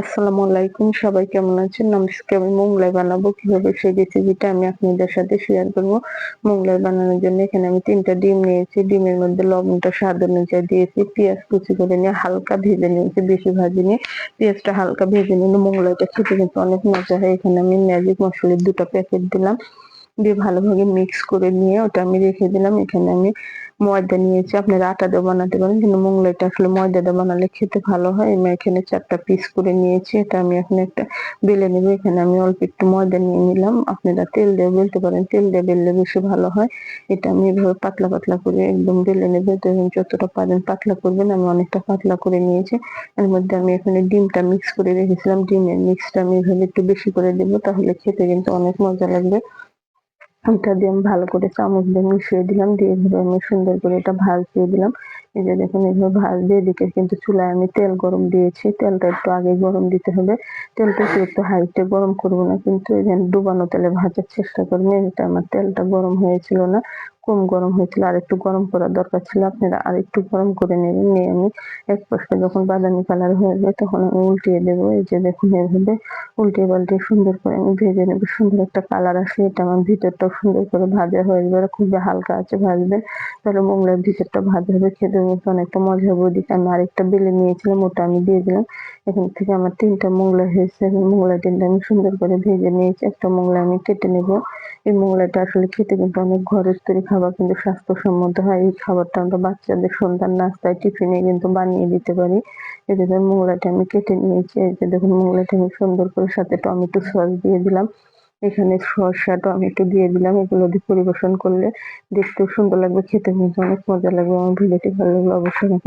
আসসালামু আলাইকুম, সবাই কেমন আছেন? আজকে আমি মোগলাই বানাবো। কিভাবে সেই রেসিপিটা আমি আপনাদের সাথে শেয়ার করব। মোগলাই বানানোর জন্য এখানে আমি ৩ টা ডিম নিয়েছি। ডিমের মধ্যে লবণটা স্বাদ অনুযায়ী দিয়েছি। পেঁয়াজ কুচি করে নিয়ে হালকা ভেজে নিয়েছি, বেশি ভাজিনি। পেঁয়াজটা হালকা ভেজে নিলে মোগলাইটা খেতে কিন্তু অনেক মজা হয়। এখানে আমি ম্যাজিক মসলার ২ টা প্যাকেট দিলাম। দিয়ে ভালোভাবে মিক্স করে নিয়ে ওটা আমি রেখে দিলাম। এখানে আমি ময়দা নিয়েছি, আপনারা আটা দিয়েও বানাতে পারেন, কিন্তু মোগলাইটা আসলে ময়দা দিয়ে বানালে খেতে ভালো হয়। আমি এখানে ৪ টা পিস করে নিয়েছি। এটা আমি এখন একটা বেলে নেব। এখানে আমি অল্প একটু ময়দা নিয়ে নিলাম। আপনারা তেল দিয়েও বেলতে পারেন, তেল দিয়ে বেললে বেশি ভালো হয়। এটা আমি এভাবে পাতলা পাতলা করে একদম বেলে নেব। দেখুন যতটা পারেন পাতলা করবেন। আমি অনেকটা পাতলা করে নিয়েছি। এর মধ্যে আমি এখানে ডিমটা মিক্স করে রেখেছিলাম। ডিমের মিক্সটা আমি এভাবে একটু বেশি করে দেব, তাহলে খেতে কিন্তু অনেক মজা লাগবে। এটা দিয়ে আমি ভালো করে চামচ দিয়ে মিশিয়ে দিলাম। দিয়ে এভাবে আমি সুন্দর করে এটা ভাজতে দিলাম। এই যে দেখুন এভাবে ভাজবে। এদিকে কিন্তু চুলায় আমি তেল গরম দিয়েছি। তেলটা একটু আগে গরম দিতে হবে। তেলটা একটু হাইতে গরম করব না, কিন্তু এই যে ডুবানো তেলে ভাজার চেষ্টা করবেন। এটা আমার তেলটা গরম হয়েছিল না, কম গরম হয়েছিল। আরেকটু গরম করার দরকার ছিল। আপনারা আরেকটু গরম করে নেবেন। নিয়ে আমি এক পাশটা যখন বাদামি কালার হয়ে যাবে তখন আমি উল্টিয়ে দেব। এই যে দেখুন এভাবে উল্টিয়ে পাল্টিয়ে সুন্দর করে আমি ভেজে নেব। সুন্দর একটা কালার আসলে এটা আমার ভিতরটাও সুন্দর করে ভাজা হয়ে যাবে। খুবই হালকা আঁচে ভাজবেন, তাহলে মোগলাইয়ের ভিতরটা ভাজা হবে, খেতে কিন্তু অনেকটা মজা হবে। ওদিকে আমি আরেকটা বেলে নিয়েছিলাম, ওটা আমি দিয়ে দিলাম। এখান থেকে আমার ৩ টা মোগলাই হয়েছে। মোগলাই ৩ টা আমি সুন্দর করে ভেজে নিয়েছি। একটা মোগলাই আমি কেটে নেব। এই মোগলাইটা আসলে খেতে কিন্তু অনেক ঘরের তৈরি খাবার, কিন্তু স্বাস্থ্যসম্মত হয়। এই খাবারটা আমরা বাচ্চাদের সন্ধ্যার নাস্তায় টিফিনে কিন্তু বানিয়ে দিতে পারি। এদিকে মোগলাইটা আমি কেটে নিয়েছি। এই যে দেখুন মোগলাইটা আমি সুন্দর করে সাথে টমেটো সস দিয়ে দিলাম। এখানে শসা, টমেটো দিয়ে দিলাম। এগুলো দিয়ে পরিবেশন করলে দেখতেও সুন্দর লাগবে, খেতে কিন্তু অনেক মজা লাগবে। আমার ভিডিওটি ভালো লাগলে অবশ্যই আমাকে